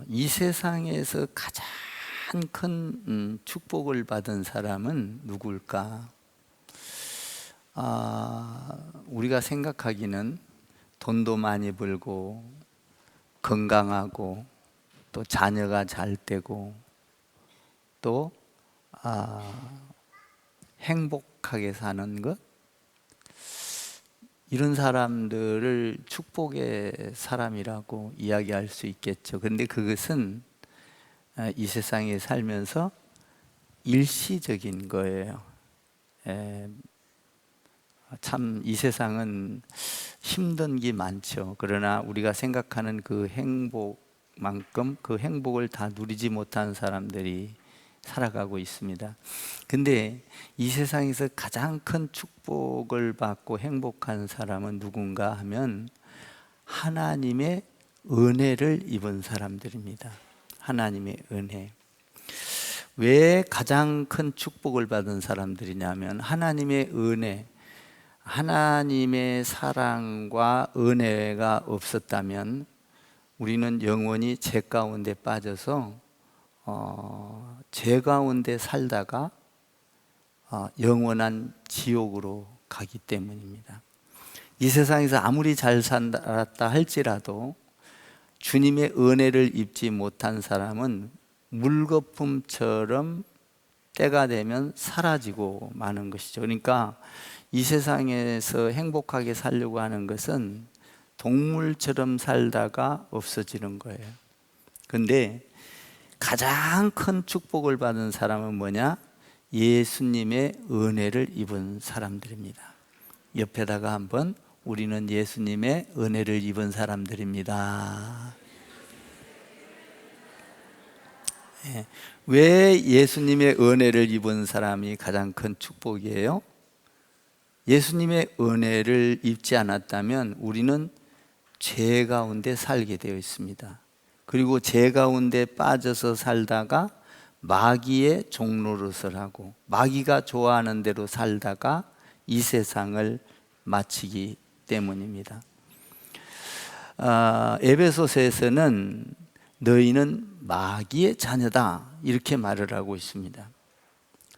이 세상에서 가장 큰 축복을 받은 사람은 누굴까? 우리가 생각하기는 돈도 많이 벌고 건강하고 또 자녀가 잘 되고 또 행복하게 사는 것, 이런 사람들을 축복의 사람이라고 이야기할 수 있겠죠. 그런데 그것은 이 세상에 살면서 일시적인 거예요. 참 이 세상은 힘든 게 많죠. 그러나 우리가 생각하는 그 행복만큼 그 행복을 다 누리지 못한 사람들이 살아가고 있습니다. 근데 이 세상에서 가장 큰 축복을 받고 행복한 사람은 누군가 하면 하나님의 은혜를 입은 사람들입니다. 하나님의 은혜. 왜 가장 큰 축복을 받은 사람들이냐면 하나님의 은혜, 하나님의 사랑과 은혜가 없었다면 우리는 영원히 죄 가운데 빠져서 죄 가운데 살다가 영원한 지옥으로 가기 때문입니다. 이 세상에서 아무리 잘 살았다 할지라도 주님의 은혜를 입지 못한 사람은 물거품처럼 때가 되면 사라지고 마는 것이죠. 그러니까 이 세상에서 행복하게 살려고 하는 것은 동물처럼 살다가 없어지는 거예요. 그런데 가장 큰 축복을 받은 사람은 뭐냐? 예수님의 은혜를 입은 사람들입니다. 옆에다가 한번 우리는 예수님의 은혜를 입은 사람들입니다. 왜 예수님의 은혜를 입은 사람이 가장 큰 축복이에요? 예수님의 은혜를 입지 않았다면 우리는 죄 가운데 살게 되어 있습니다. 그리고 죄 가운데 빠져서 살다가 마귀의 종노릇을 하고 마귀가 좋아하는 대로 살다가 이 세상을 마치기 때문입니다. 에베소서에서는 너희는 마귀의 자녀다 이렇게 말을 하고 있습니다.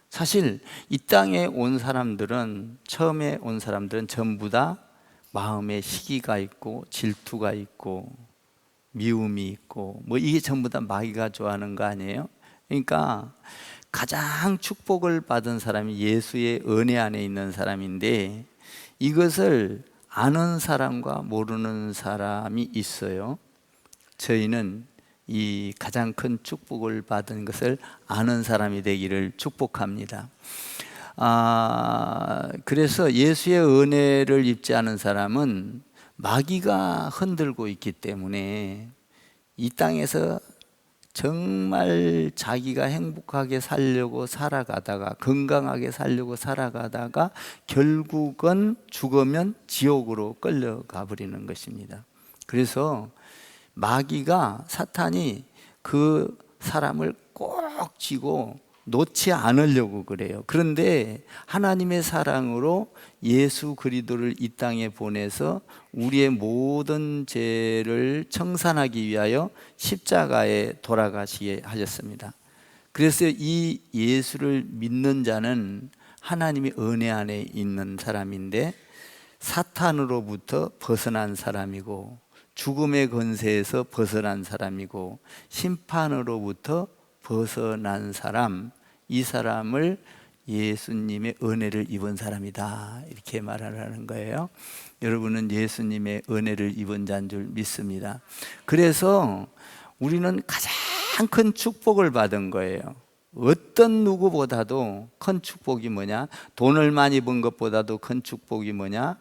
사실 이 땅에 온 사람들은, 처음에 온 사람들은 전부 다 마음에 시기가 있고 질투가 있고 미움이 있고 이게 전부 다 마귀가 좋아하는 거 아니에요? 그러니까 가장 축복을 받은 사람이 예수의 은혜 안에 있는 사람인데 이것을 아는 사람과 모르는 사람이 있어요. 저희는 이 가장 큰 축복을 받은 것을 아는 사람이 되기를 축복합니다. 그래서 예수의 은혜를 입지 않은 사람은 마귀가 흔들고 있기 때문에 이 땅에서 정말 자기가 행복하게 살려고 살아가다가, 건강하게 살려고 살아가다가 결국은 죽으면 지옥으로 끌려가 버리는 것입니다. 그래서 마귀가, 사탄이 그 사람을 꼭 쥐고 놓지 않으려고 그래요. 그런데 하나님의 사랑으로 예수 그리스도를 이 땅에 보내서 우리의 모든 죄를 청산하기 위하여 십자가에 돌아가시게 하셨습니다. 그래서 이 예수를 믿는 자는 하나님의 은혜 안에 있는 사람인데 사탄으로부터 벗어난 사람이고 죽음의 권세에서 벗어난 사람이고 심판으로부터 벗어난 사람, 이 사람을 예수님의 은혜를 입은 사람이다 이렇게 말하는 거예요. 여러분은 예수님의 은혜를 입은 자인 줄 믿습니다. 그래서 우리는 가장 큰 축복을 받은 거예요. 어떤 누구보다도 큰 축복이 뭐냐? 돈을 많이 번 것보다도 큰 축복이 뭐냐?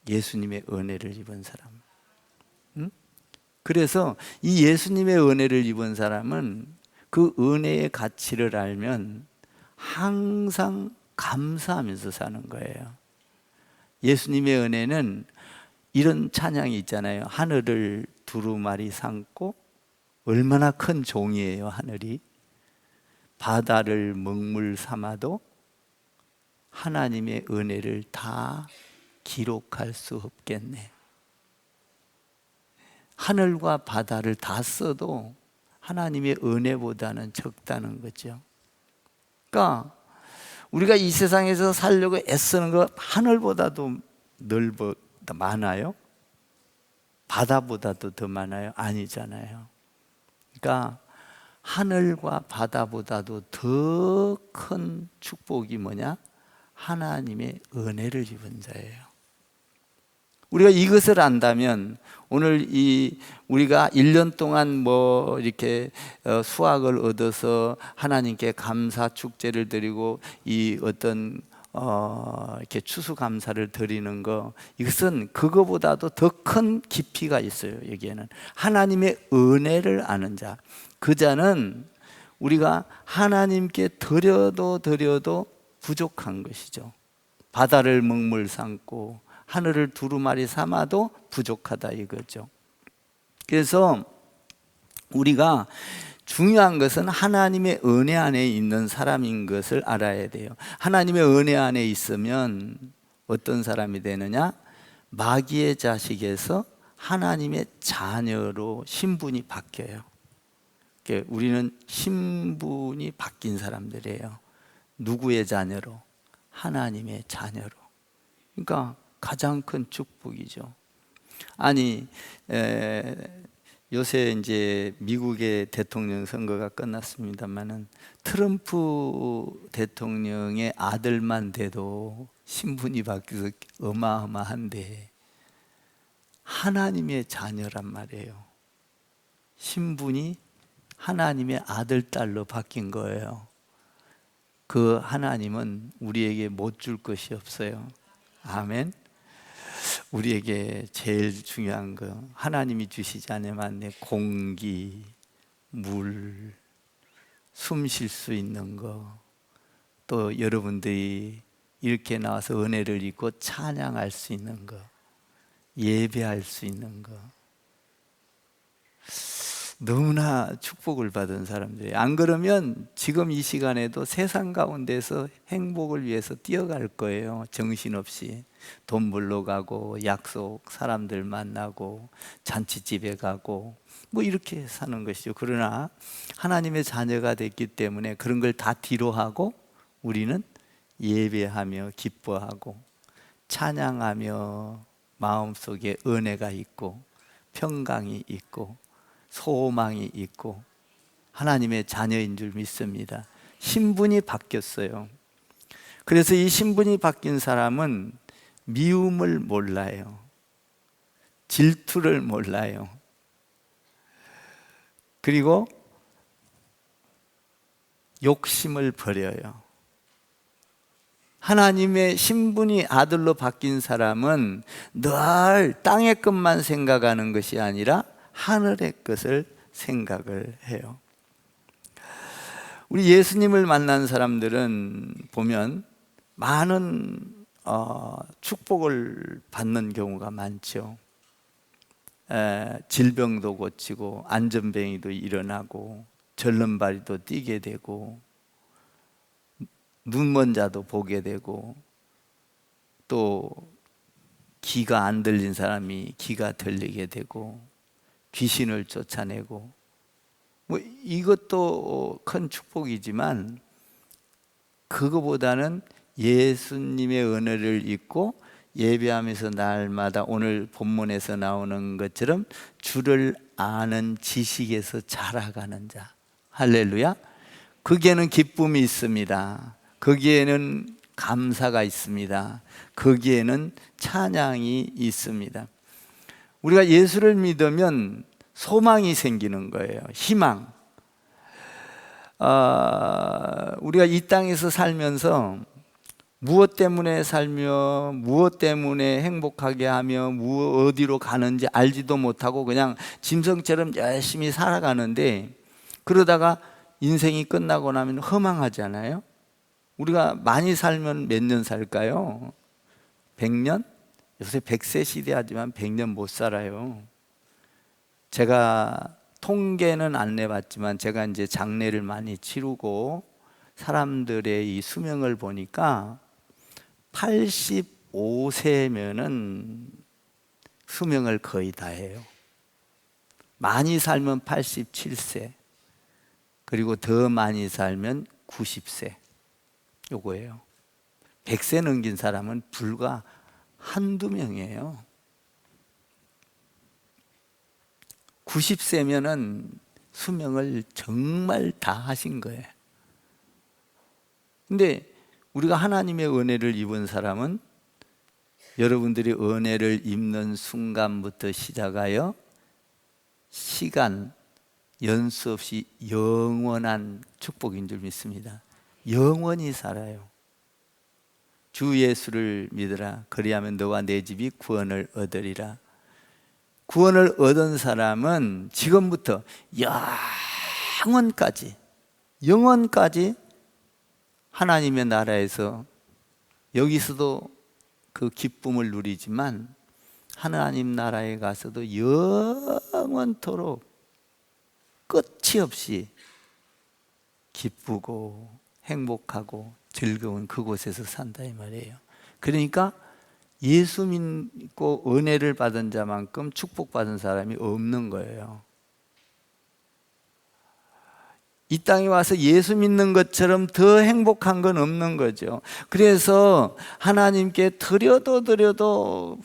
예수님의 은혜를 입은 사람. 그래서 이 예수님의 은혜를 입은 사람은 그 은혜의 가치를 알면 항상 감사하면서 사는 거예요. 예수님의 은혜는 이런 찬양이 있잖아요. 하늘을 두루마리 삼고, 얼마나 큰 종이에요 하늘이. 바다를 먹물 삼아도 하나님의 은혜를 다 기록할 수 없겠네. 하늘과 바다를 다 써도 하나님의 은혜보다는 적다는 거죠. 그러니까 우리가 이 세상에서 살려고 애쓰는 거 하늘보다도 많아요? 바다보다도 더 많아요? 아니잖아요. 그러니까 하늘과 바다보다도 더 큰 축복이 뭐냐? 하나님의 은혜를 입은 자예요. 우리가 이것을 안다면 오늘 우리가 1년 동안 이렇게 수확을 얻어서 하나님께 감사 축제를 드리고 이 어떤 이렇게 추수감사를 드리는 거, 이것은 그거보다도 더 큰 깊이가 있어요. 여기에는 하나님의 은혜를 아는 자, 그 자는 우리가 하나님께 드려도 부족한 것이죠. 바다를 먹물 삼고 하늘을 두루마리 삼아도 부족하다 이거죠. 그래서 우리가 중요한 것은 하나님의 은혜 안에 있는 사람인 것을 알아야 돼요. 하나님의 은혜 안에 있으면 어떤 사람이 되느냐? 마귀의 자식에서 하나님의 자녀로 신분이 바뀌어요. 우리는 신분이 바뀐 사람들이에요. 누구의 자녀로? 하나님의 자녀로. 그러니까 가장 큰 축복이죠. 아니, 요새 이제 미국의 대통령 선거가 끝났습니다만은 트럼프 대통령의 아들만 돼도 신분이 바뀌어서 어마어마한데 하나님의 자녀란 말이에요. 신분이 하나님의 아들, 딸로 바뀐 거예요. 그 하나님은 우리에게 못 줄 것이 없어요. 아멘. 우리에게 제일 중요한 거, 하나님이 주시지 않으면 내 공기, 물, 숨 쉴 수 있는 거, 또 여러분들이 이렇게 나와서 은혜를 입고 찬양할 수 있는 거, 예배할 수 있는 거, 너무나 축복을 받은 사람들이에요. 안 그러면 지금 이 시간에도 세상 가운데서 행복을 위해서 뛰어갈 거예요. 정신없이 돈 벌러 가고 약속 사람들 만나고 잔치집에 가고 이렇게 사는 것이죠. 그러나 하나님의 자녀가 됐기 때문에 그런 걸 다 뒤로 하고 우리는 예배하며 기뻐하고 찬양하며 마음속에 은혜가 있고 평강이 있고 소망이 있고 하나님의 자녀인 줄 믿습니다. 신분이 바뀌었어요. 그래서 이 신분이 바뀐 사람은 미움을 몰라요. 질투를 몰라요. 그리고 욕심을 버려요. 하나님의 신분이 아들로 바뀐 사람은 늘 땅의 것만 생각하는 것이 아니라 하늘의 것을 생각을 해요. 우리 예수님을 만난 사람들은 보면 많은 축복을 받는 경우가 많죠. 질병도 고치고 안전뱅이도 일어나고 절름발이도 뛰게 되고 눈먼 자도 보게 되고 또 귀가 안 들린 사람이 귀가 들리게 되고 귀신을 쫓아내고 이것도 큰 축복이지만 그거보다는 예수님의 은혜를 입고 예배하면서 날마다 오늘 본문에서 나오는 것처럼 주를 아는 지식에서 자라가는 자. 할렐루야. 거기에는 기쁨이 있습니다. 거기에는 감사가 있습니다. 거기에는 찬양이 있습니다. 우리가 예수를 믿으면 소망이 생기는 거예요. 희망. 우리가 이 땅에서 살면서 무엇 때문에 살며 무엇 때문에 행복하게 하며 어디로 가는지 알지도 못하고 그냥 짐승처럼 열심히 살아가는데 그러다가 인생이 끝나고 나면 허망하잖아요. 우리가 많이 살면 몇 년 살까요? 100년? 요새 100세 시대 하지만 100년 못 살아요. 제가 통계는 안 내봤지만 제가 이제 장례를 많이 치르고 사람들의 이 수명을 보니까 85세면은 수명을 거의 다 해요. 많이 살면 87세, 그리고 더 많이 살면 90세. 요거예요. 100세 넘긴 사람은 불과 한두 명이에요. 90세면은 수명을 정말 다 하신 거예요. 근데 우리가 하나님의 은혜를 입은 사람은 여러분들이 은혜를 입는 순간부터 시작하여 시간, 연수 없이 영원한 축복인 줄 믿습니다. 영원히 살아요. 주 예수를 믿으라. 그리하면 너와 내 집이 구원을 얻으리라. 구원을 얻은 사람은 지금부터 영원까지 하나님의 나라에서 여기서도 그 기쁨을 누리지만 하나님 나라에 가서도 영원토록 끝이 없이 기쁘고 행복하고 즐거운 그곳에서 산다 이 말이에요. 그러니까 예수 믿고 은혜를 받은 자만큼 축복받은 사람이 없는 거예요. 이 땅에 와서 예수 믿는 것처럼 더 행복한 건 없는 거죠. 그래서 하나님께 드려도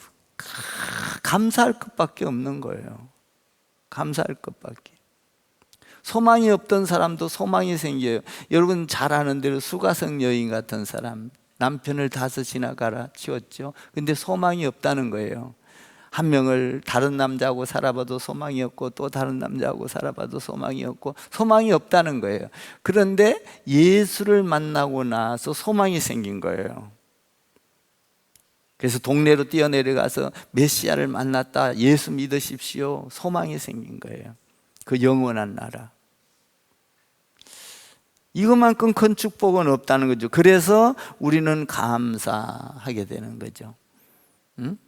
감사할 것밖에 없는 거예요. 감사할 것밖에. 소망이 없던 사람도 소망이 생겨요. 여러분 잘 아는 대로 수가성 여인 같은 사람, 남편을 5이나 갈아치웠죠. 근데 소망이 없다는 거예요. 한 명을 다른 남자하고 살아봐도 소망이 없고, 또 다른 남자하고 살아봐도 소망이 없고, 소망이 없다는 거예요. 그런데 예수를 만나고 나서 소망이 생긴 거예요. 그래서 동네로 뛰어내려가서 메시아를 만났다, 예수 믿으십시오. 소망이 생긴 거예요. 그 영원한 나라. 이것만큼 큰 축복은 없다는 거죠. 그래서 우리는 감사하게 되는 거죠. 응?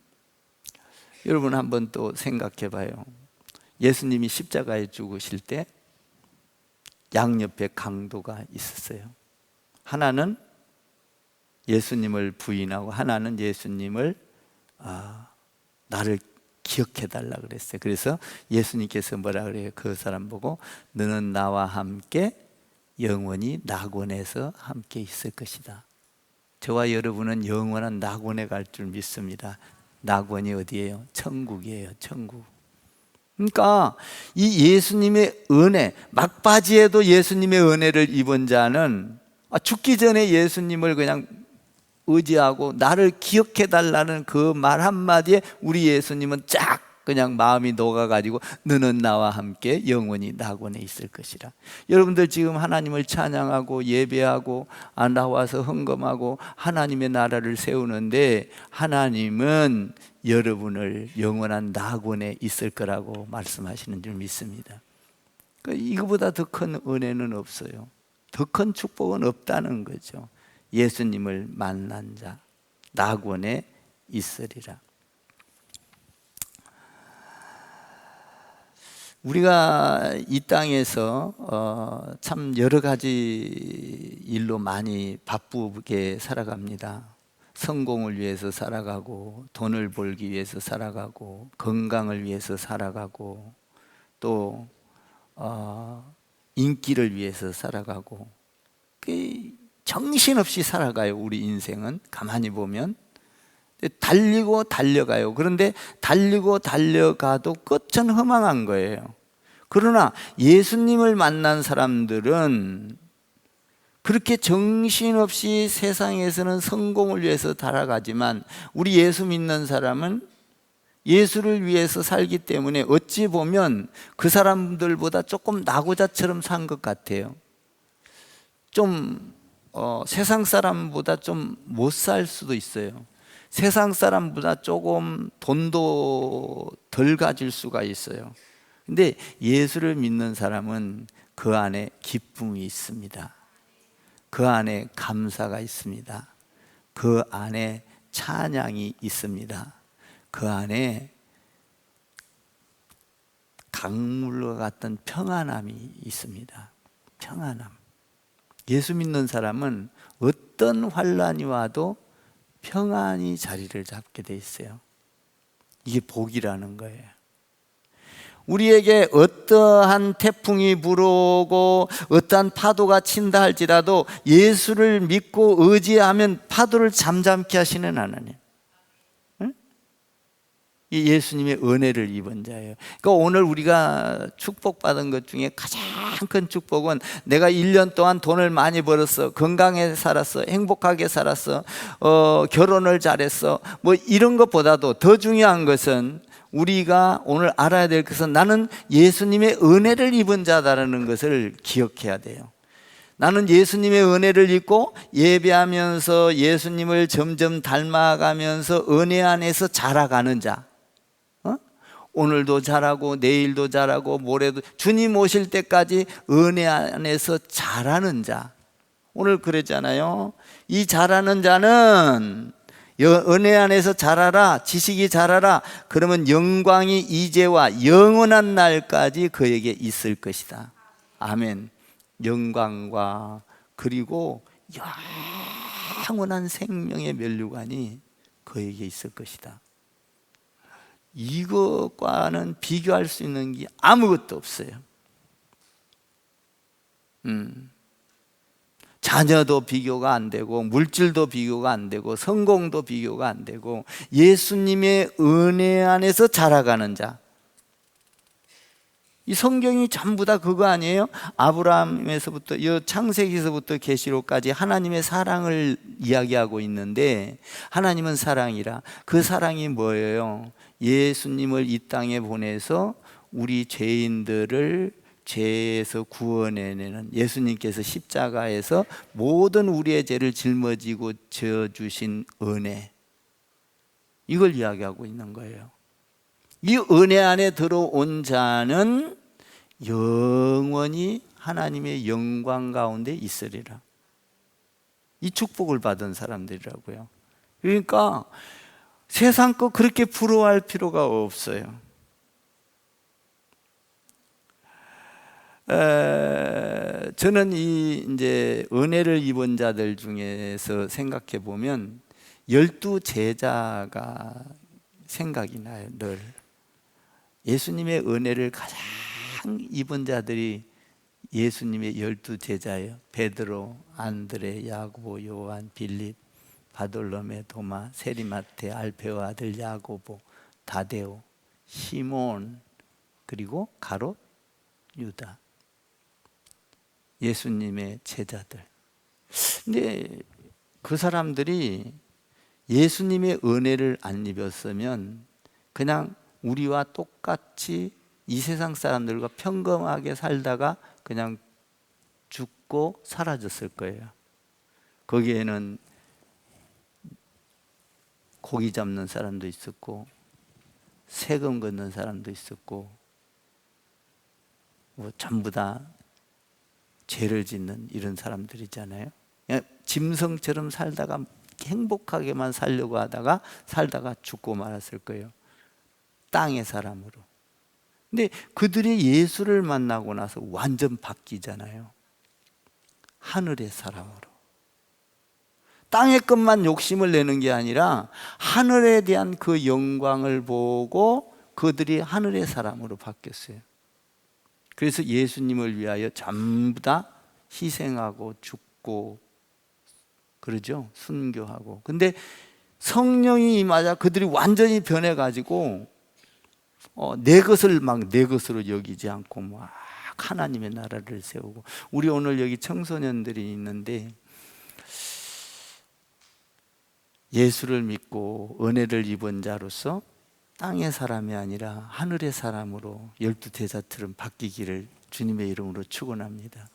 여러분 한번 또 생각해 봐요. 예수님이 십자가에 죽으실 때 양옆에 강도가 있었어요. 하나는 예수님을 부인하고 하나는 예수님을 나를 기억해 달라 그랬어요. 그래서 예수님께서 뭐라 그래요? 그 사람 보고 너는 나와 함께 영원히 낙원에서 함께 있을 것이다. 저와 여러분은 영원한 낙원에 갈 줄 믿습니다. 낙원이 어디예요? 천국이에요. 천국. 그러니까 이 예수님의 은혜, 막바지에도 예수님의 은혜를 입은 자는 죽기 전에 예수님을 그냥 의지하고 나를 기억해 달라는 그 말 한마디에 우리 예수님은 쫙 그냥 마음이 녹아가지고 너는 나와 함께 영원히 낙원에 있을 것이라. 여러분들 지금 하나님을 찬양하고 예배하고 나와서 헌금하고 하나님의 나라를 세우는데 하나님은 여러분을 영원한 낙원에 있을 거라고 말씀하시는 줄 믿습니다. 이거보다 더 큰 은혜는 없어요. 더 큰 축복은 없다는 거죠. 예수님을 만난 자 낙원에 있으리라. 우리가 이 땅에서 참 여러 가지 일로 많이 바쁘게 살아갑니다. 성공을 위해서 살아가고, 돈을 벌기 위해서 살아가고, 건강을 위해서 살아가고, 또 인기를 위해서 살아가고, 정신없이 살아가요. 우리 인생은 가만히 보면 달리고 달려가요. 그런데 달리고 달려가도 끝은 허망한 거예요. 그러나 예수님을 만난 사람들은 그렇게 정신없이 세상에서는 성공을 위해서 살아가지만 우리 예수 믿는 사람은 예수를 위해서 살기 때문에 어찌 보면 그 사람들보다 조금 낙오자처럼 산 것 같아요. 좀 세상 사람보다 좀 못 살 수도 있어요. 세상 사람보다 조금 돈도 덜 가질 수가 있어요. 근데 예수를 믿는 사람은 그 안에 기쁨이 있습니다. 그 안에 감사가 있습니다. 그 안에 찬양이 있습니다. 그 안에 강물과 같은 평안함이 있습니다. 평안함. 예수 믿는 사람은 어떤 환난이 와도 평안히 자리를 잡게 돼 있어요. 이게 복이라는 거예요. 우리에게 어떠한 태풍이 불어오고 어떠한 파도가 친다 할지라도 예수를 믿고 의지하면 파도를 잠잠케 하시는 하나님, 이 예수님의 은혜를 입은 자예요. 그러니까 오늘 우리가 축복받은 것 중에 가장 큰 축복은 내가 1년 동안 돈을 많이 벌었어, 건강하게 살았어, 행복하게 살았어, 결혼을 잘했어, 뭐 이런 것보다도 더 중요한 것은, 우리가 오늘 알아야 될 것은 나는 예수님의 은혜를 입은 자다라는 것을 기억해야 돼요. 나는 예수님의 은혜를 입고 예배하면서 예수님을 점점 닮아가면서 은혜 안에서 자라가는 자, 오늘도 잘하고 내일도 잘하고 모레도 주님 오실 때까지 은혜 안에서 자라는 자. 오늘 그랬잖아요. 이 자라는 자는 은혜 안에서 자라라, 지식이 자라라. 그러면 영광이 이제와 영원한 날까지 그에게 있을 것이다. 아멘. 영광과 그리고 영원한 생명의 면류관이 그에게 있을 것이다. 이것과는 비교할 수 있는 게 아무것도 없어요. 자녀도 비교가 안 되고, 물질도 비교가 안 되고, 성공도 비교가 안 되고, 예수님의 은혜 안에서 자라가는 자. 이 성경이 전부 다 그거 아니에요? 아브라함에서부터 창세기에서부터 계시록까지 하나님의 사랑을 이야기하고 있는데, 하나님은 사랑이라. 그 사랑이 뭐예요? 예수님을 이 땅에 보내서 우리 죄인들을 죄에서 구원해내는, 예수님께서 십자가에서 모든 우리의 죄를 짊어지고 져주신 은혜, 이걸 이야기하고 있는 거예요. 이 은혜 안에 들어온 자는 영원히 하나님의 영광 가운데 있으리라. 이 축복을 받은 사람들이라고요. 그러니까 세상 거 그렇게 부러워할 필요가 없어요. 저는 이제 은혜를 입은 자들 중에서 생각해 보면 12제자가 생각이 나요. 늘 예수님의 은혜를 가장 입은 자들이 예수님의 12제자예요. 베드로, 안드레, 야고보, 요한, 빌립, 바돌로메, 도마, 세리마테, 알페오 아들 야고보, 다데오, 시몬, 그리고 가롯, 유다. 예수님의 제자들. 근데 그 사람들이 예수님의 은혜를 안 입었으면 그냥 우리와 똑같이 이 세상 사람들과 평범하게 살다가 그냥 죽고 사라졌을 거예요. 거기에는 고기 잡는 사람도 있었고, 세금 걷는 사람도 있었고, 뭐 전부 다 죄를 짓는 이런 사람들이잖아요. 그냥 짐승처럼 살다가 행복하게만 살려고 하다가 살다가 죽고 말았을 거예요. 땅의 사람으로. 근데 그들이 예수를 만나고 나서 완전 바뀌잖아요. 하늘의 사람으로. 땅의 것만 욕심을 내는 게 아니라 하늘에 대한 그 영광을 보고 그들이 하늘의 사람으로 바뀌었어요. 그래서 예수님을 위하여 전부 다 희생하고 죽고 그러죠. 순교하고. 근데 성령이 임하자 그들이 완전히 변해가지고 내 것을 막 내 것으로 여기지 않고 막 하나님의 나라를 세우고. 우리 오늘 여기 청소년들이 있는데 예수를 믿고 은혜를 입은 자로서 땅의 사람이 아니라 하늘의 사람으로 12제자처럼 바뀌기를 주님의 이름으로 축원합니다.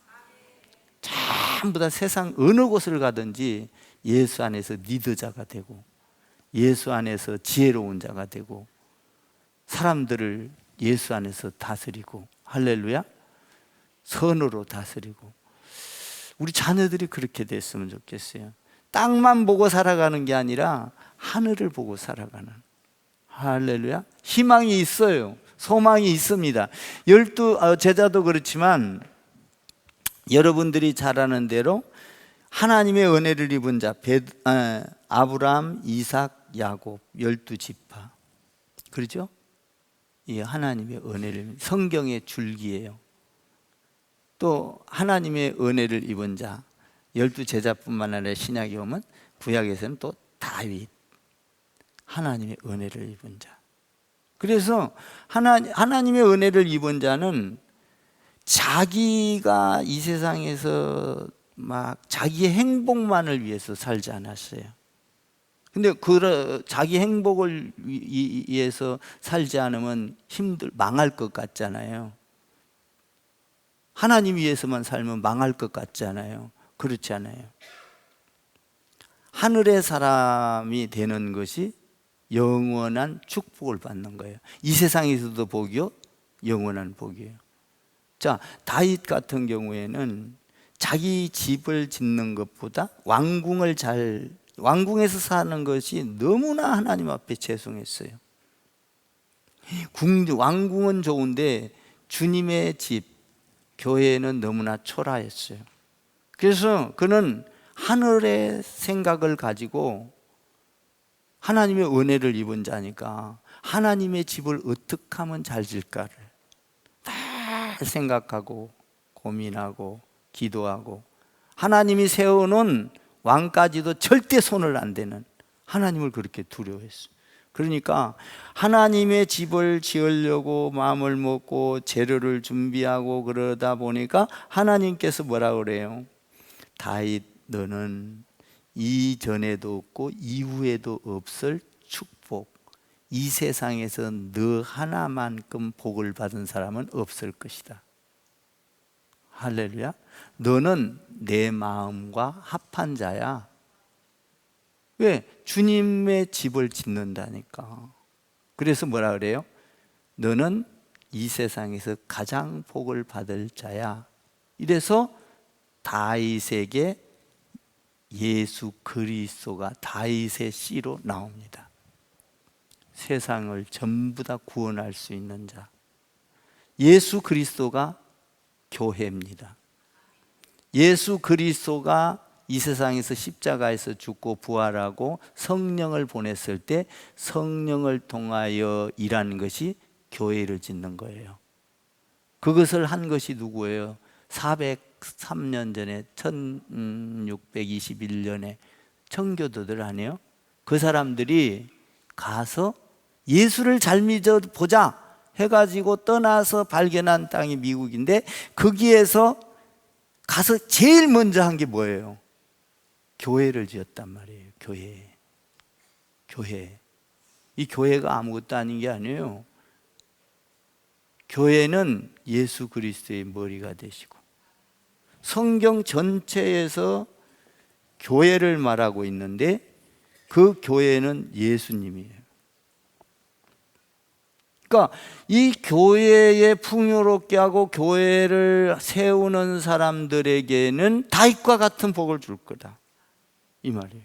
전부 다 세상 어느 곳을 가든지 예수 안에서 리더자가 되고, 예수 안에서 지혜로운 자가 되고, 사람들을 예수 안에서 다스리고, 할렐루야, 선으로 다스리고. 우리 자녀들이 그렇게 됐으면 좋겠어요. 땅만 보고 살아가는 게 아니라 하늘을 보고 살아가는, 할렐루야, 희망이 있어요. 소망이 있습니다. 12제자도 그렇지만 여러분들이 잘 아는 대로 하나님의 은혜를 입은 자, 아브라함, 이삭, 야곱, 12지파, 그렇죠? 이 하나님의 은혜를, 성경의 줄기예요. 또 하나님의 은혜를 입은 자, 12제자뿐만 아니라 신약에 오면 구약에서는 또 다윗, 하나님의 은혜를 입은 자. 그래서 하나님의 은혜를 입은 자는 자기가 이 세상에서 막 자기의 행복만을 위해서 살지 않았어요. 근데 자기 행복을 위해서 살지 않으면 망할 것 같잖아요. 하나님 위해서만 살면 망할 것 같잖아요. 그렇지 않아요. 하늘의 사람이 되는 것이 영원한 축복을 받는 거예요. 이 세상에서도 복이요, 영원한 복이에요. 자, 다윗 같은 경우에는 자기 집을 짓는 것보다 왕궁에서 사는 것이 너무나 하나님 앞에 죄송했어요. 왕궁은 좋은데 주님의 집, 교회는 너무나 초라했어요. 그래서 그는 하늘의 생각을 가지고 하나님의 은혜를 입은 자니까 하나님의 집을 어떻게 하면 잘 질까를 다 생각하고 고민하고 기도하고, 하나님이 세워놓은 왕까지도 절대 손을 안 대는 하나님을 그렇게 두려워했어요. 그러니까 하나님의 집을 지으려고 마음을 먹고 재료를 준비하고 그러다 보니까 하나님께서 뭐라 그래요? 다윗, 너는 이전에도 없고 이후에도 없을 축복, 이 세상에서 너 하나만큼 복을 받은 사람은 없을 것이다. 할렐루야. 너는 내 마음과 합한 자야. 왜? 주님의 집을 짓는다니까. 그래서 뭐라 그래요? 너는 이 세상에서 가장 복을 받을 자야. 이래서 다윗에게 예수 그리스도가 다윗의 씨로 나옵니다. 세상을 전부 다 구원할 수 있는 자, 예수 그리스도가 교회입니다. 예수 그리스도가 이 세상에서 십자가에서 죽고 부활하고 성령을 보냈을 때 성령을 통하여 일하는 것이 교회를 짓는 거예요. 그것을 한 것이 누구예요? 403년 전에 1621년에 청교도들 아니에요? 그 사람들이 가서 예수를 잘 믿어보자 해가지고 떠나서 발견한 땅이 미국인데, 거기에서 가서 제일 먼저 한 게 뭐예요? 교회를 지었단 말이에요. 교회. 이 교회가 아무것도 아닌 게 아니에요. 교회는 예수 그리스도의 머리가 되시고, 성경 전체에서 교회를 말하고 있는데 그 교회는 예수님이에요. 그러니까 이 교회에 풍요롭게 하고 교회를 세우는 사람들에게는 다윗과 같은 복을 줄 거다, 이 말이에요.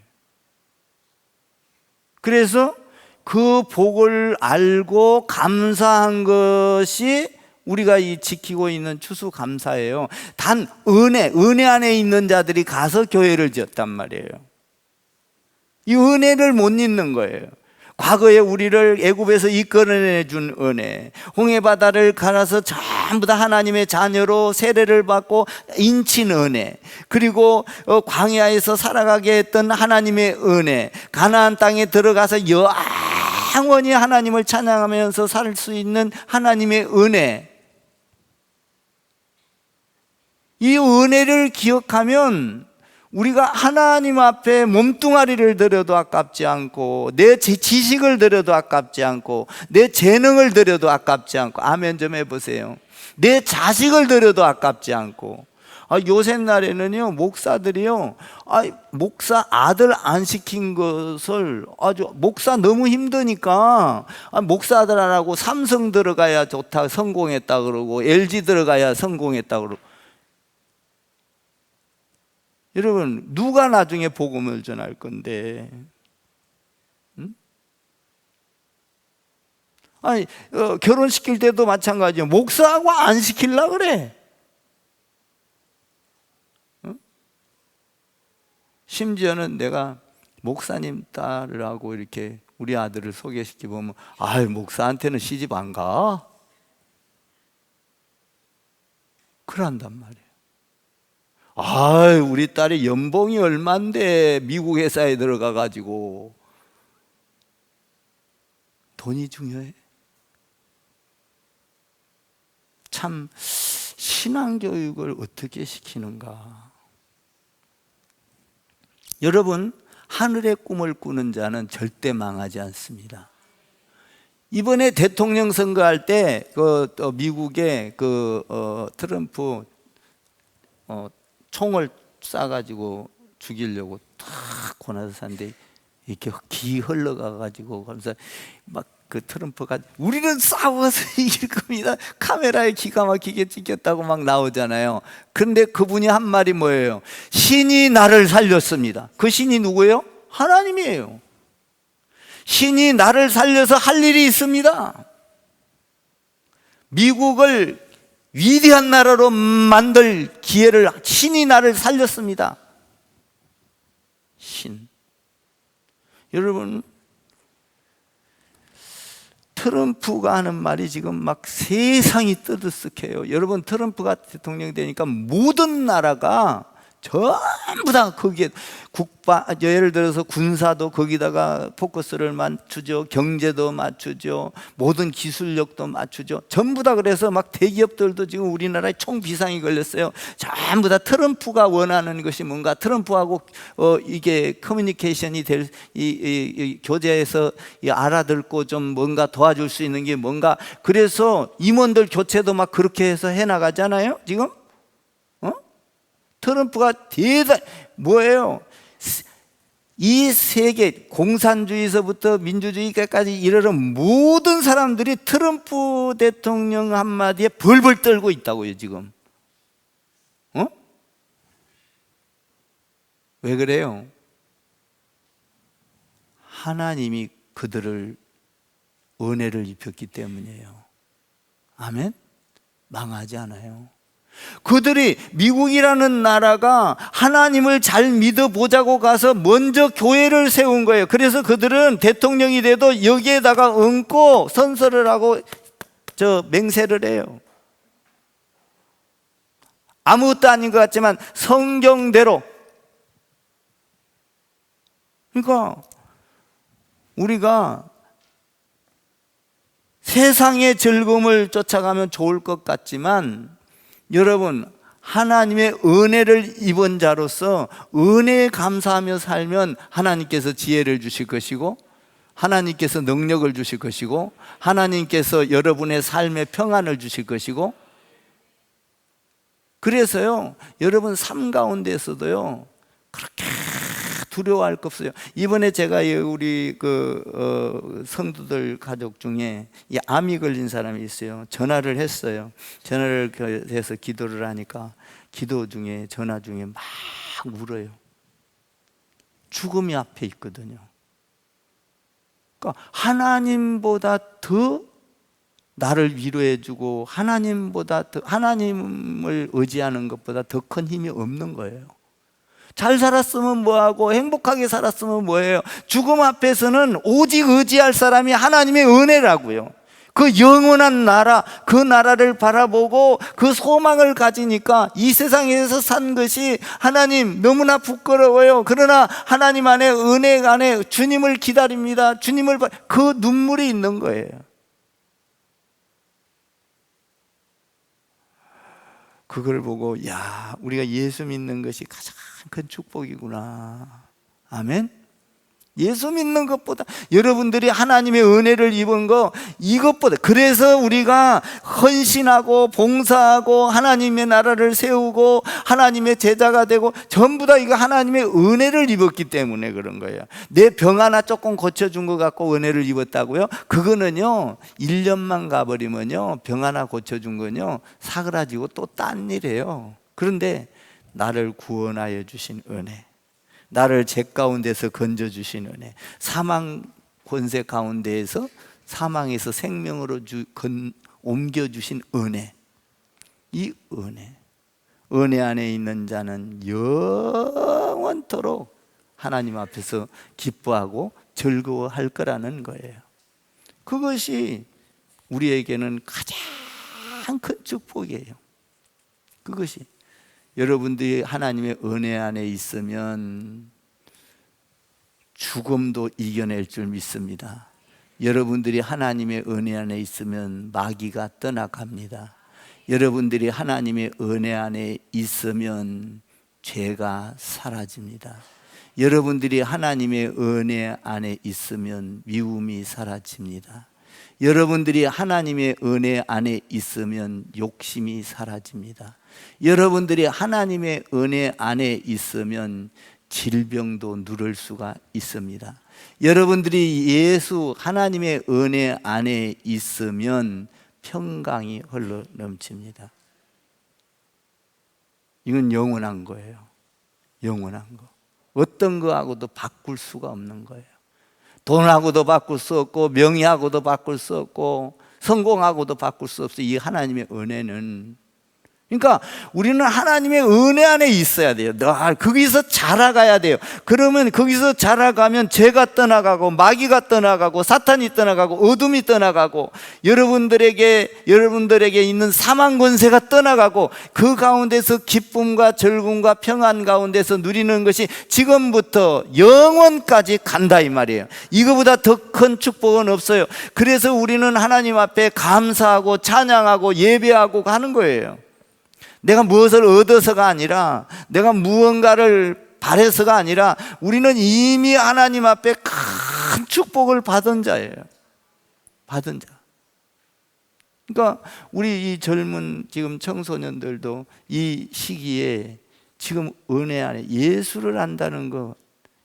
그래서 그 복을 알고 감사한 것이 우리가 이 지키고 있는 추수감사예요. 단 은혜 안에 있는 자들이 가서 교회를 지었단 말이에요. 이 은혜를 못 잊는 거예요. 과거에 우리를 애굽에서 이끌어내 준 은혜, 홍해바다를 갈아서 전부 다 하나님의 자녀로 세례를 받고 인친 은혜, 그리고 광야에서 살아가게 했던 하나님의 은혜, 가나안 땅에 들어가서 영원히 하나님을 찬양하면서 살 수 있는 하나님의 은혜, 이 은혜를 기억하면 우리가 하나님 앞에 몸뚱아리를 드려도 아깝지 않고, 내 지식을 드려도 아깝지 않고, 내 재능을 드려도 아깝지 않고, 아멘 좀 해보세요. 내 자식을 드려도 아깝지 않고. 요새 날에는요, 목사들이요, 목사 아들 안 시킨 것을 목사 너무 힘드니까 목사 아들 안 하고 삼성 들어가야 좋다, 성공했다 그러고, LG 들어가야 성공했다 그러고. 여러분, 누가 나중에 복음을 전할 건데? 응? 결혼시킬 때도 마찬가지예요. 목사하고 안 시키려고 그래. 응? 심지어는 내가 목사님 딸하고 이렇게 우리 아들을 소개시켜보면 아이 목사한테는 시집 안 가? 그런단 말이에요. 아이 우리 딸이 연봉이 얼만데 미국 회사에 들어가가지고. 돈이 중요해. 참 신앙교육을 어떻게 시키는가. 여러분, 하늘의 꿈을 꾸는 자는 절대 망하지 않습니다. 이번에 대통령 선거할 때 미국의 트럼프 총을 쏴가지고 죽이려고 탁 고나서 샀는데 이렇게 기 흘러가가지고 그래서 막 그 트럼프가 우리는 싸워서 이길 겁니다. 카메라에 기가 막히게 찍혔다고 막 나오잖아요. 그런데 그분이 한 말이 뭐예요? 신이 나를 살렸습니다. 그 신이 누구예요? 하나님이에요. 신이 나를 살려서 할 일이 있습니다. 미국을 위대한 나라로 만들 기회를 신이 나를 살렸습니다. 신. 여러분, 트럼프가 하는 말이 지금 막 세상이 떠들썩해요. 여러분, 트럼프가 대통령이 되니까 모든 나라가 전부 다 거기에 예를 들어서 군사도 거기다가 포커스를 맞추죠. 경제도 맞추죠. 모든 기술력도 맞추죠. 전부 다. 그래서 막 대기업들도 지금 우리나라에 총비상이 걸렸어요. 전부 다 트럼프가 원하는 것이 뭔가, 트럼프하고 이게 커뮤니케이션이 될 이 교제에서 알아듣고 좀 뭔가 도와줄 수 있는 게 뭔가. 그래서 임원들 교체도 막 그렇게 해서 해나가잖아요 지금. 트럼프가 뭐예요? 이 세계 공산주의에서부터 민주주의까지 이르는 모든 사람들이 트럼프 대통령 한마디에 벌벌 떨고 있다고요 지금. 왜 그래요? 하나님이 그들을 은혜를 입혔기 때문이에요. 아멘? 망하지 않아요. 그들이, 미국이라는 나라가 하나님을 잘 믿어보자고 가서 먼저 교회를 세운 거예요. 그래서 그들은 대통령이 돼도 여기에다가 얹고 선서를 하고 맹세를 해요. 아무것도 아닌 것 같지만 성경대로. 그러니까 우리가 세상의 즐거움을 쫓아가면 좋을 것 같지만, 여러분, 하나님의 은혜를 입은 자로서 은혜에 감사하며 살면 하나님께서 지혜를 주실 것이고, 하나님께서 능력을 주실 것이고, 하나님께서 여러분의 삶에 평안을 주실 것이고. 그래서요, 여러분 삶 가운데서도요 그렇게 두려워할 것 없어요. 이번에 제가 우리 성도들 가족 중에 암이 걸린 사람이 있어요. 전화를 했어요. 전화를 해서 기도를 하니까 기도 중에, 전화 중에 막 울어요. 죽음이 앞에 있거든요. 그러니까 하나님보다 더 나를 위로해주고 하나님을 의지하는 것보다 더 큰 힘이 없는 거예요. 잘 살았으면 뭐하고, 행복하게 살았으면 뭐예요? 죽음 앞에서는 오직 의지할 사람이 하나님의 은혜라고요. 그 영원한 나라, 그 나라를 바라보고 그 소망을 가지니까 이 세상에서 산 것이 하나님 너무나 부끄러워요. 그러나 하나님 안에, 은혜 안에 주님을 기다립니다. 그 눈물이 있는 거예요. 그걸 보고 우리가 예수 믿는 것이 가장 큰 축복이구나. 아멘. 예수 믿는 것보다, 여러분들이 하나님의 은혜를 입은 거, 이것보다. 그래서 우리가 헌신하고 봉사하고 하나님의 나라를 세우고 하나님의 제자가 되고, 전부 다 이거 하나님의 은혜를 입었기 때문에 그런 거예요. 내 병 하나 조금 고쳐준 것 같고 은혜를 입었다고요? 그거는요 1년만 가버리면요, 병 하나 고쳐준 건요 사그라지고 또 딴 일이에요. 그런데 나를 구원하여 주신 은혜, 나를 죄 가운데서 건져주신 은혜, 사망 권세 가운데에서, 사망에서 생명으로 옮겨주신 은혜, 이 은혜 안에 있는 자는 영원토록 하나님 앞에서 기뻐하고 즐거워할 거라는 거예요. 그것이 우리에게는 가장 큰 축복이에요. 그것이 여러분들이 하나님의 은혜 안에 있으면 죽음도 이겨낼 줄 믿습니다. 여러분들이 하나님의 은혜 안에 있으면 마귀가 떠나갑니다. 여러분들이 하나님의 은혜 안에 있으면 죄가 사라집니다. 여러분들이 하나님의 은혜 안에 있으면 미움이 사라집니다. 여러분들이 하나님의 은혜 안에 있으면 욕심이 사라집니다. 여러분들이 하나님의 은혜 안에 있으면 질병도 누를 수가 있습니다. 여러분들이 하나님의 은혜 안에 있으면 평강이 흘러 넘칩니다. 이건 영원한 거예요. 영원한 거. 어떤 거하고도 바꿀 수가 없는 거예요. 돈하고도 바꿀 수 없고 명예하고도 바꿀 수 없고 성공하고도 바꿀 수 없어요. 이 하나님의 은혜는. 그러니까 우리는 하나님의 은혜 안에 있어야 돼요. 거기서 자라가야 돼요. 그러면 거기서 자라가면 죄가 떠나가고 마귀가 떠나가고 사탄이 떠나가고 어둠이 떠나가고 여러분들에게 있는 사망 권세가 떠나가고 그 가운데서 기쁨과 즐거움과 평안 가운데서 누리는 것이 지금부터 영원까지 간다 이 말이에요. 이거보다 더 큰 축복은 없어요. 그래서 우리는 하나님 앞에 감사하고 찬양하고 예배하고 하는 거예요. 내가 무엇을 얻어서가 아니라 내가 무언가를 바래서가 아니라 우리는 이미 하나님 앞에 큰 축복을 받은 자예요. 받은 자. 그러니까 우리 이 젊은 지금 청소년들도 이 시기에 지금 은혜 안에 예수를 안다는 거,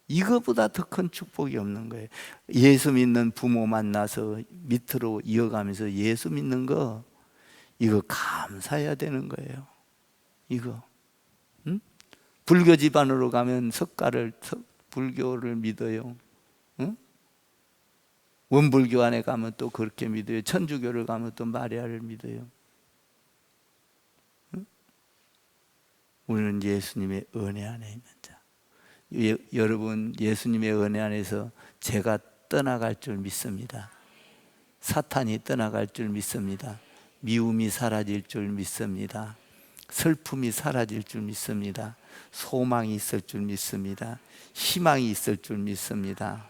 이거보다 더 큰 축복이 없는 거예요. 예수 믿는 부모 만나서 밑으로 이어가면서 예수 믿는 거, 이거 감사해야 되는 거예요. 이거. 응? 불교 집안으로 가면 불교를 믿어요. 응? 원불교 안에 가면 또 그렇게 믿어요. 천주교를 가면 또 마리아를 믿어요. 응? 우리는 예수님의 은혜 안에 있는 자. 여러분, 예수님의 은혜 안에서 죄가 떠나갈 줄 믿습니다. 사탄이 떠나갈 줄 믿습니다. 미움이 사라질 줄 믿습니다. 슬픔이 사라질 줄 믿습니다. 소망이 있을 줄 믿습니다. 희망이 있을 줄 믿습니다.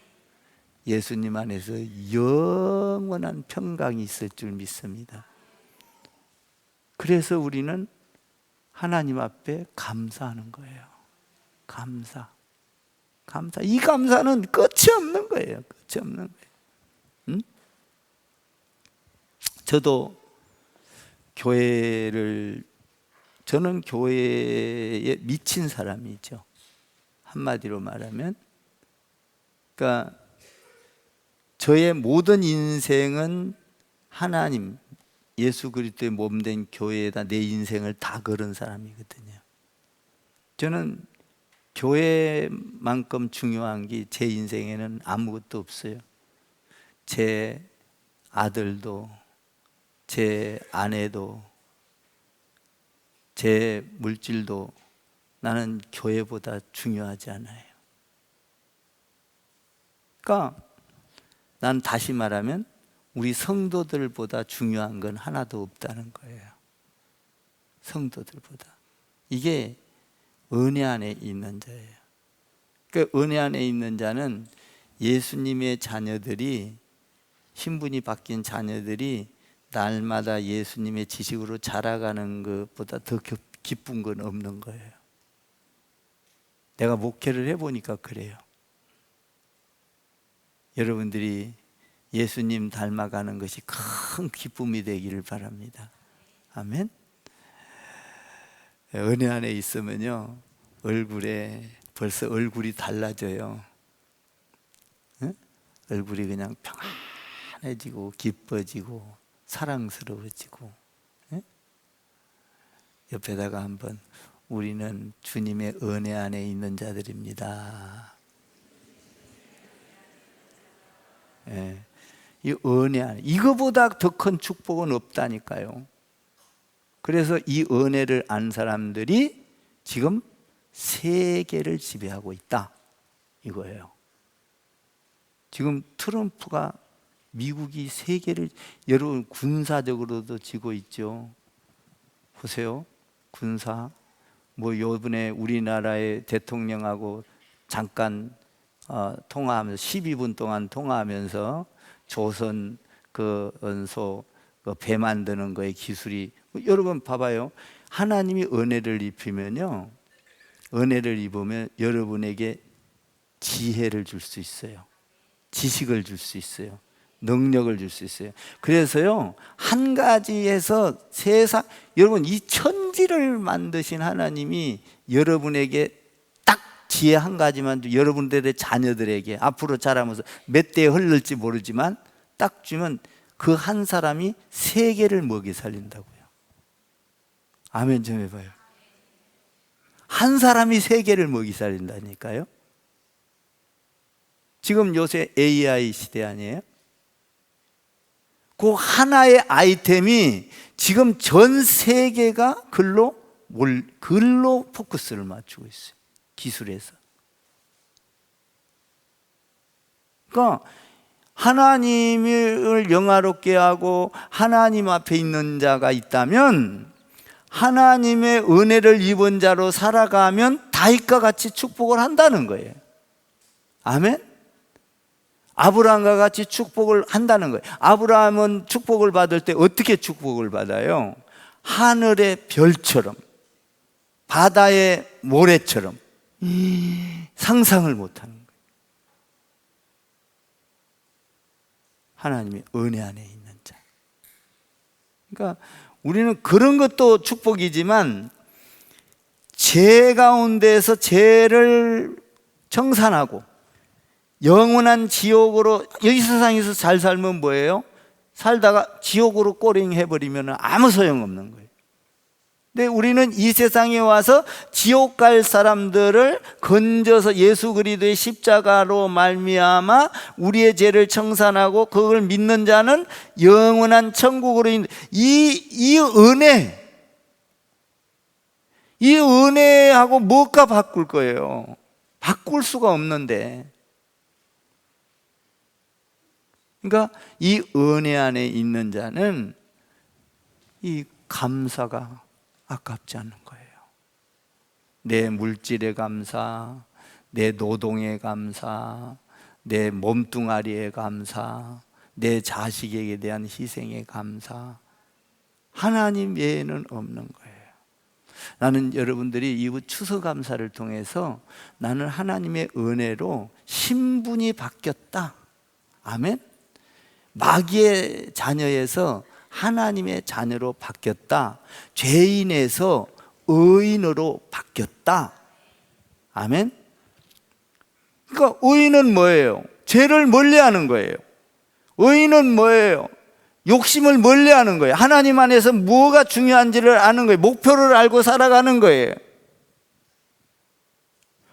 예수님 안에서 영원한 평강이 있을 줄 믿습니다. 그래서 우리는 하나님 앞에 감사하는 거예요. 감사. 이 감사는 끝이 없는 거예요. 끝이 없는 거예요. 응? 저는 교회에 미친 사람이죠. 한마디로 말하면. 그러니까 저의 모든 인생은 하나님, 예수 그리스도의 몸된 교회에다 내 인생을 다 걸은 사람이거든요. 저는 교회만큼 중요한 게 제 인생에는 아무것도 없어요. 제 아들도, 제 아내도, 제 물질도 나는 교회보다 중요하지 않아요. 그러니까 난 다시 말하면 우리 성도들보다 중요한 건 하나도 없다는 거예요. 성도들보다. 이게 은혜 안에 있는 자예요. 그러니까 은혜 안에 있는 자는 예수님의 자녀들이, 신분이 바뀐 자녀들이 날마다 예수님의 지식으로 자라가는 것보다 더 기쁜 건 없는 거예요. 내가 목회를 해보니까 그래요. 여러분들이 예수님 닮아가는 것이 큰 기쁨이 되기를 바랍니다. 아멘. 은혜 안에 있으면요, 벌써 얼굴이 달라져요. 응? 얼굴이 그냥 평안해지고 기뻐지고 사랑스러워지고. 응? 옆에다가 한번, 우리는 주님의 은혜 안에 있는 자들입니다. 예. 이 은혜 안에, 이거보다 더 큰 축복은 없다니까요. 그래서 이 은혜를 안 사람들이 지금 세계를 지배하고 있다. 이거예요. 지금 트럼프가 미국이 세계를 여러분 군사적으로도 지고 있죠. 보세요. 군사 뭐 요번에 우리나라의 대통령하고 잠깐 통화하면서 12분 동안 통화하면서 조선 그 원소 배 만드는 거에 기술이 여러분 봐봐요. 하나님이 은혜를 입히면요, 은혜를 입으면 여러분에게 지혜를 줄 수 있어요. 지식을 줄 수 있어요. 능력을 줄 수 있어요. 그래서요, 한 가지에서 세상, 여러분 이 천지를 만드신 하나님이 여러분에게 딱 지혜 한 가지만 여러분들의 자녀들에게 앞으로 자라면서 몇 대에 흘릴지 모르지만 딱 주면 그 한 사람이 세계를 먹이 살린다고요. 아멘 좀 해봐요. 한 사람이 세계를 먹이 살린다니까요. 지금 요새 AI 시대 아니에요? 그 하나의 아이템이 지금 전 세계가 글로 포커스를 맞추고 있어요. 기술에서. 그러니까 하나님을 영화롭게 하고 하나님 앞에 있는 자가 있다면, 하나님의 은혜를 입은 자로 살아가면 다윗과 같이 축복을 한다는 거예요. 아멘? 아브라함과 같이 축복을 한다는 거예요. 아브라함은 축복을 받을 때 어떻게 축복을 받아요? 하늘의 별처럼, 바다의 모래처럼 상상을 못하는 거예요. 하나님의 은혜 안에 있는 자. 그러니까 우리는 그런 것도 축복이지만 죄 가운데서 죄를 청산하고 영원한 지옥으로, 이 세상에서 잘 살면 뭐예요? 살다가 지옥으로 꼬링 해버리면 아무 소용없는 거예요. 근데 우리는 이 세상에 와서 지옥 갈 사람들을 건져서 예수 그리스도의 십자가로 말미암아 우리의 죄를 청산하고 그걸 믿는 자는 영원한 천국으로 이 은혜하고 뭐가 바꿀 거예요? 바꿀 수가 없는데. 그러니까 이 은혜 안에 있는 자는 이 감사가 아깝지 않은 거예요. 내 물질에 감사, 내 노동에 감사, 내 몸뚱아리에 감사, 내 자식에게 대한 희생에 감사. 하나님 외에는 없는 거예요. 나는 여러분들이 이 추수감사를 통해서 나는 하나님의 은혜로 신분이 바뀌었다. 아멘? 마귀의 자녀에서 하나님의 자녀로 바뀌었다. 죄인에서 의인으로 바뀌었다. 아멘? 그러니까 의인은 뭐예요? 죄를 멀리하는 거예요. 의인은 뭐예요? 욕심을 멀리하는 거예요. 하나님 안에서 뭐가 중요한지를 아는 거예요. 목표를 알고 살아가는 거예요.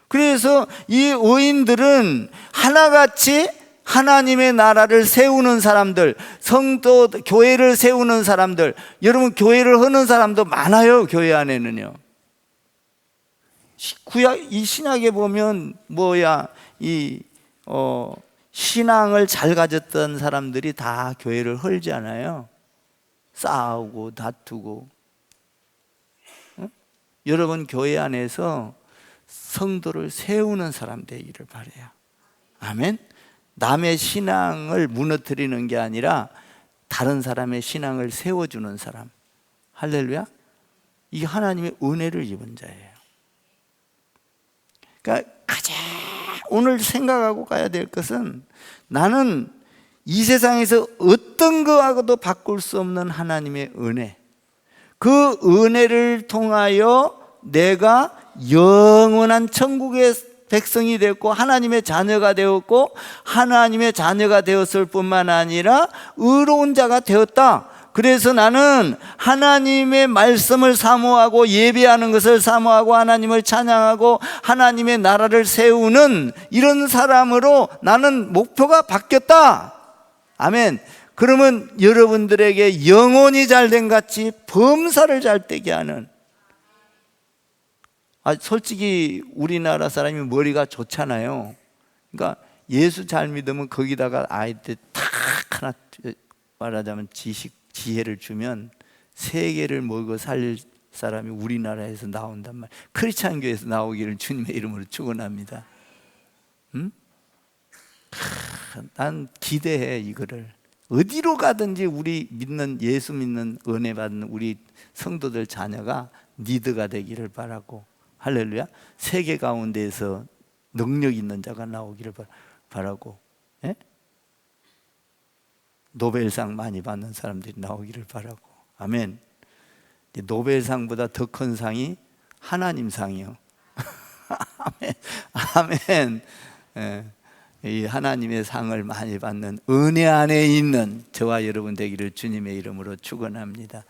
그래서 이 의인들은 하나같이 하나님의 나라를 세우는 사람들, 성도 교회를 세우는 사람들, 여러분 교회를 하는 사람도 많아요. 교회 안에는요. 이 신약에 보면 신앙을 잘 가졌던 사람들이 다 교회를 헐잖아요. 싸우고 다투고. 여러분 교회 안에서 성도를 세우는 사람 되기를 바라요. 아멘. 남의 신앙을 무너뜨리는 게 아니라 다른 사람의 신앙을 세워주는 사람. 할렐루야. 이게 하나님의 은혜를 입은 자예요. 그러니까 가장 오늘 생각하고 가야 될 것은, 나는 이 세상에서 어떤 거하고도 바꿀 수 없는 하나님의 은혜, 그 은혜를 통하여 내가 영원한 천국의 백성이 되었고 하나님의 자녀가 되었고, 하나님의 자녀가 되었을 뿐만 아니라 의로운 자가 되었다. 그래서 나는 하나님의 말씀을 사모하고 예배하는 것을 사모하고 하나님을 찬양하고 하나님의 나라를 세우는 이런 사람으로 나는 목표가 바뀌었다. 아멘. 그러면 여러분들에게 영혼이 잘된 같이 범사를 잘되게 하는, 솔직히 우리나라 사람이 머리가 좋잖아요. 그러니까 예수 잘 믿으면 거기다가 아이들 탁 하나, 말하자면 지혜를 주면 세계를 먹어 살릴 사람이 우리나라에서 나온단 말이에요. 크리스찬 교회에서 나오기를 주님의 이름으로 축원합니다. 응? 난 기대해. 이거를 어디로 가든지 우리 믿는, 예수 믿는, 은혜 받는 우리 성도들 자녀가 리더가 되기를 바라고, 할렐루야. 세계 가운데에서 능력 있는 자가 나오기를 바라고, 예? 노벨상 많이 받는 사람들이 나오기를 바라고. 아멘. 노벨상보다 더 큰 상이 하나님 상이요. 아멘. 아멘. 예. 이 하나님의 상을 많이 받는 은혜 안에 있는 저와 여러분 되기를 주님의 이름으로 축원합니다.